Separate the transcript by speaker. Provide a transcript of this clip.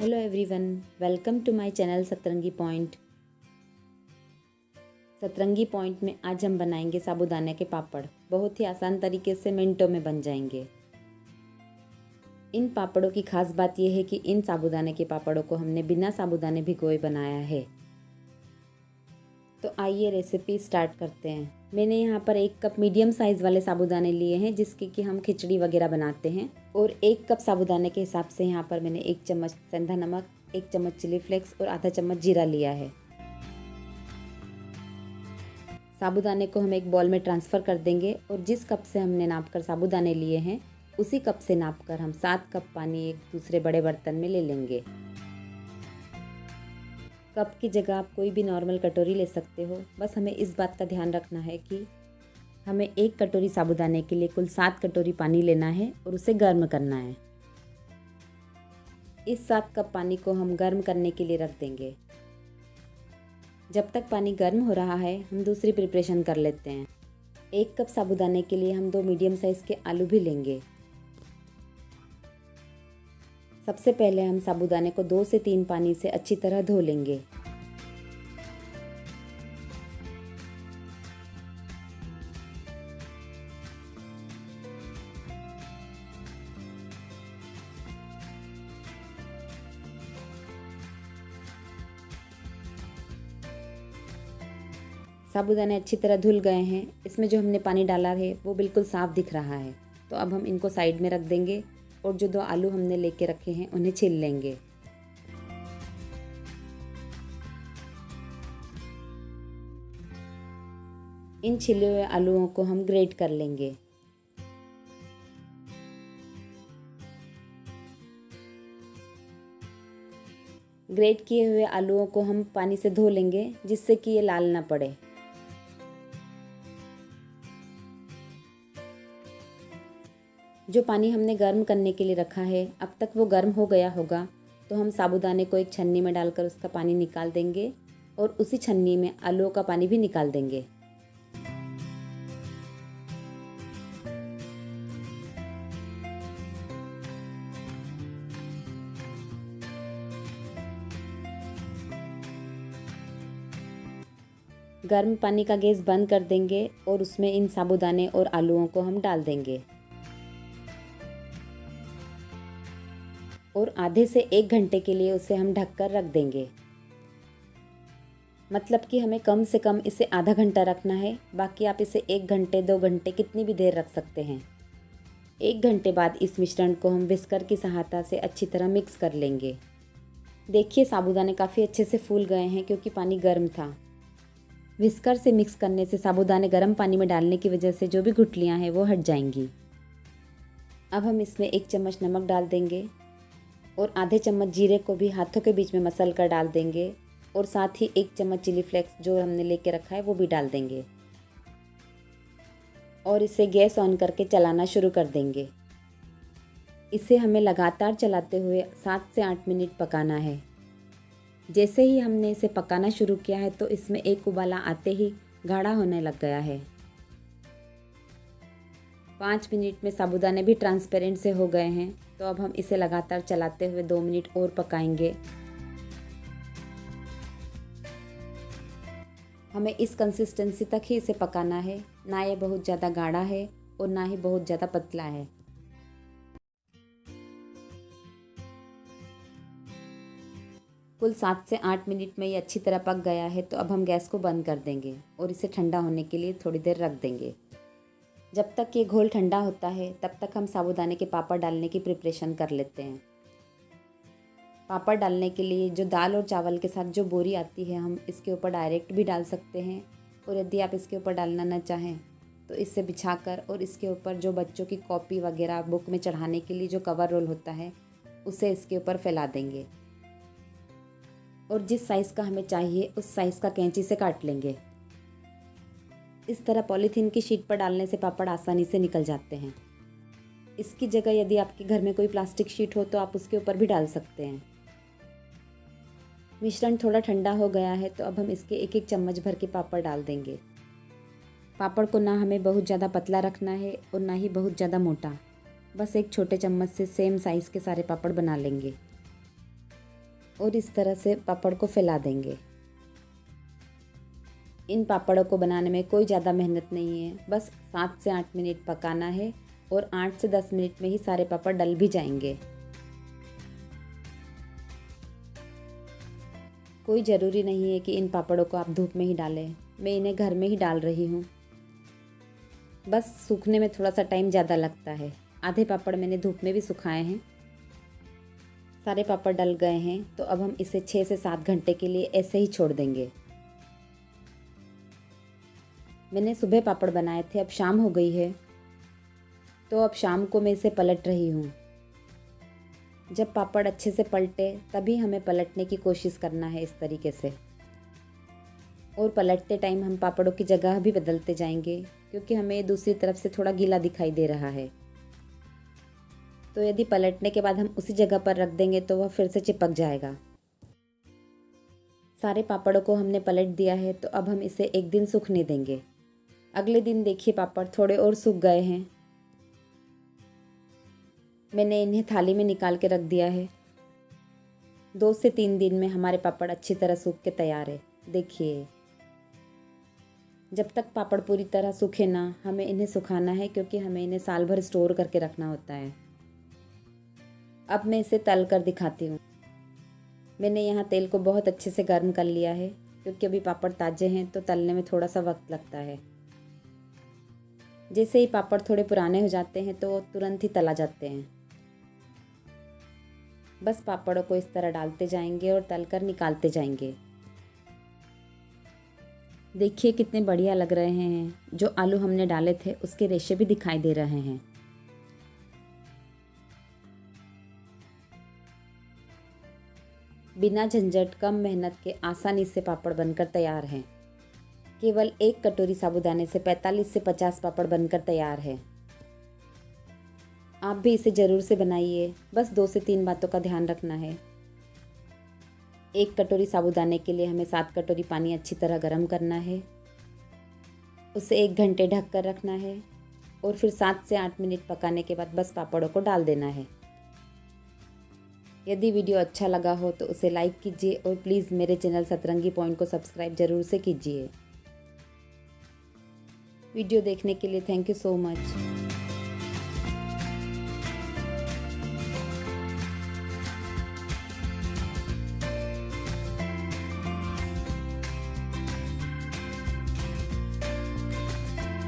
Speaker 1: Hello everyone, welcome to my channel Satrangi point. Satrangi point में आज हम बनाएंगे साबूदाने के पापड़। बहुत ही आसान तरीके से मिनटों में बन जाएंगे। इन पापड़ों की खास बात यह है कि इन साबूदाने के पापड़ों को हमने बिना साबूदाने भिगोए बनाया है। तो आइए रेसिपी स्टार्ट करते हैं। मैंने यहाँ पर 1 कप मीडियम साइज़ वाले साबूदाने लिए हैं जिसकी कि हम खिचड़ी वगैरह बनाते हैं। और 1 कप साबूदाने के हिसाब से यहाँ पर मैंने 1 चम्मच सेंधा नमक, 1 चम्मच चिली फ्लेक्स और आधा चम्मच जीरा लिया है। साबूदाने को हम एक बॉल में ट्रांसफ़र कर देंगे और जिस कप से हमने नाप कर साबूदाने लिए हैं उसी कप से नाप कर हम 7 कप पानी एक दूसरे बड़े बर्तन में ले लेंगे। कप की जगह आप कोई भी नॉर्मल कटोरी ले सकते हो। बस हमें इस बात का ध्यान रखना है कि हमें 1 कटोरी साबूदाने के लिए कुल 7 कटोरी पानी लेना है और उसे गर्म करना है। इस 7 कप पानी को हम गर्म करने के लिए रख देंगे। जब तक पानी गर्म हो रहा है हम दूसरी प्रिपरेशन कर लेते हैं। 1 कप साबूदाने के लिए हम 2 मीडियम साइज़ के आलू भी लेंगे। सबसे पहले हम साबूदाने को 2 से 3 पानी से अच्छी तरह धो लेंगे। साबूदाने अच्छी तरह धुल गए हैं। इसमें जो हमने पानी डाला है वो बिल्कुल साफ़ दिख रहा है। तो अब हम इनको साइड में रख देंगे और जो 2 आलू हमने लेके रखे हैं उन्हें छील लेंगे। इन छिले हुए आलूओं को हम ग्रेट कर लेंगे। ग्रेट किए हुए आलूओं को हम पानी से धो लेंगे जिससे कि ये लाल ना पड़े। जो पानी हमने गर्म करने के लिए रखा है अब तक वो गर्म हो गया होगा। तो हम साबूदाने को एक छन्नी में डालकर उसका पानी निकाल देंगे और उसी छन्नी में आलूओं का पानी भी निकाल देंगे। गर्म पानी का गैस बंद कर देंगे और उसमें इन साबूदाने और आलूओं को हम डाल देंगे और आधे से 1 घंटे के लिए उसे हम ढककर रख देंगे। मतलब कि हमें कम से कम इसे आधा घंटा रखना है। बाकी आप इसे 1 घंटे 2 घंटे कितनी भी देर रख सकते हैं। 1 घंटे बाद इस मिश्रण को हम विस्कर की सहायता से अच्छी तरह मिक्स कर लेंगे। देखिए साबूदाने काफ़ी अच्छे से फूल गए हैं क्योंकि पानी गर्म था। विस्कर से मिक्स करने से साबूदाने गर्म पानी में डालने की वजह से जो भी गुठलियाँ हैं वो हट जाएंगी। अब हम इसमें 1 चम्मच नमक डाल देंगे और आधे चम्मच जीरे को भी हाथों के बीच में मसल कर डाल देंगे और साथ ही 1 चम्मच चिली फ्लेक्स जो हमने लेके रखा है वो भी डाल देंगे और इसे गैस ऑन करके चलाना शुरू कर देंगे। इसे हमें लगातार चलाते हुए 7 से 8 मिनट पकाना है। जैसे ही हमने इसे पकाना शुरू किया है तो इसमें एक उबाला आते ही गाढ़ा होने लग गया है। 5 मिनट में साबूदाने भी ट्रांसपेरेंट से हो गए हैं। तो अब हम इसे लगातार चलाते हुए 2 मिनट और पकाएंगे। हमें इस कंसिस्टेंसी तक ही इसे पकाना है। ना ये बहुत ज़्यादा गाढ़ा है और ना ही बहुत ज़्यादा पतला है। कुल 7 से 8 मिनट में ये अच्छी तरह पक गया है। तो अब हम गैस को बंद कर देंगे और इसे ठंडा होने के लिए थोड़ी देर रख देंगे। जब तक ये घोल ठंडा होता है तब तक हम साबूदाने के पापड़ डालने की प्रिपरेशन कर लेते हैं। पापड़ डालने के लिए जो दाल और चावल के साथ जो बोरी आती है हम इसके ऊपर डायरेक्ट भी डाल सकते हैं और यदि आप इसके ऊपर डालना ना चाहें तो इससे बिछाकर और इसके ऊपर जो बच्चों की कॉपी वगैरह बुक में चढ़ाने के लिए जो कवर रोल होता है उसे इसके ऊपर फैला देंगे और जिस साइज़ का हमें चाहिए उस साइज़ का कैंची से काट लेंगे। इस तरह पॉलीथीन की शीट पर डालने से पापड़ आसानी से निकल जाते हैं। इसकी जगह यदि आपके घर में कोई प्लास्टिक शीट हो तो आप उसके ऊपर भी डाल सकते हैं। मिश्रण थोड़ा ठंडा हो गया है तो अब हम इसके 1-1 चम्मच भर के पापड़ डाल देंगे। पापड़ को ना हमें बहुत ज़्यादा पतला रखना है और ना ही बहुत ज़्यादा मोटा। बस एक छोटे चम्मच से सेम साइज़ के सारे पापड़ बना लेंगे। और इस तरह से पापड़ को फैला देंगे। इन पापड़ों को बनाने में कोई ज़्यादा मेहनत नहीं है, बस 7 से 8 मिनट पकाना है और 8 से 10 मिनट में ही सारे पापड़ डल भी जाएंगे। कोई ज़रूरी नहीं है कि इन पापड़ों को आप धूप में ही डालें, मैं इन्हें घर में ही डाल रही हूँ। बस सूखने में थोड़ा सा टाइम ज़्यादा लगता है। आधे पापड़ मैंने धूप में भी सुखाए हैं। सारे पापड़ डल गए हैं तो अब हम इसे 6 से 7 घंटे के लिए ऐसे ही छोड़ देंगे। मैंने सुबह पापड़ बनाए थे, अब शाम हो गई है तो अब शाम को मैं इसे पलट रही हूँ। जब पापड़ अच्छे से पलटे तभी हमें पलटने की कोशिश करना है इस तरीके से। और पलटते टाइम हम पापड़ों की जगह भी बदलते जाएंगे क्योंकि हमें दूसरी तरफ से थोड़ा गीला दिखाई दे रहा है। तो यदि पलटने के बाद हम उसी जगह पर रख देंगे तो वह फिर से चिपक जाएगा। सारे पापड़ों को हमने पलट दिया है तो अब हम इसे एक दिन सूखने देंगे। अगले दिन देखिए पापड़ थोड़े और सूख गए हैं। मैंने इन्हें थाली में निकाल के रख दिया है। 2 से 3 दिन में हमारे पापड़ अच्छी तरह सूख के तैयार है। देखिए, जब तक पापड़ पूरी तरह सूखे ना, हमें इन्हें सुखाना है क्योंकि हमें इन्हें साल भर स्टोर करके रखना होता है। अब मैं इसे तल कर दिखाती हूँ। मैंने यहाँ तेल को बहुत अच्छे से गर्म कर लिया है क्योंकि अभी पापड़ ताज़े हैं तो तलने में थोड़ा सा वक्त लगता है। जैसे ही पापड़ थोड़े पुराने हो जाते हैं तो तुरंत ही तला जाते हैं। बस पापड़ों को इस तरह डालते जाएंगे और तलकर निकालते जाएंगे। देखिए कितने बढ़िया लग रहे हैं। जो आलू हमने डाले थे उसके रेशे भी दिखाई दे रहे हैं। बिना झंझट, कम मेहनत के आसानी से पापड़ बनकर तैयार हैं। केवल 1 कटोरी साबूदाने से 45 से 50 पापड़ बनकर तैयार है। आप भी इसे ज़रूर से बनाइए। बस 2 से 3 बातों का ध्यान रखना है। 1 कटोरी साबूदाने के लिए हमें 7 कटोरी पानी अच्छी तरह गर्म करना है। उसे 1 घंटे ढक कर रखना है और फिर 7 से 8 मिनट पकाने के बाद बस पापड़ों को डाल देना है। यदि वीडियो अच्छा लगा हो तो उसे लाइक कीजिए और प्लीज़ मेरे चैनल सतरंगी पॉइंट को सब्सक्राइब ज़रूर से कीजिए। वीडियो देखने के लिए थैंक यू सो मच।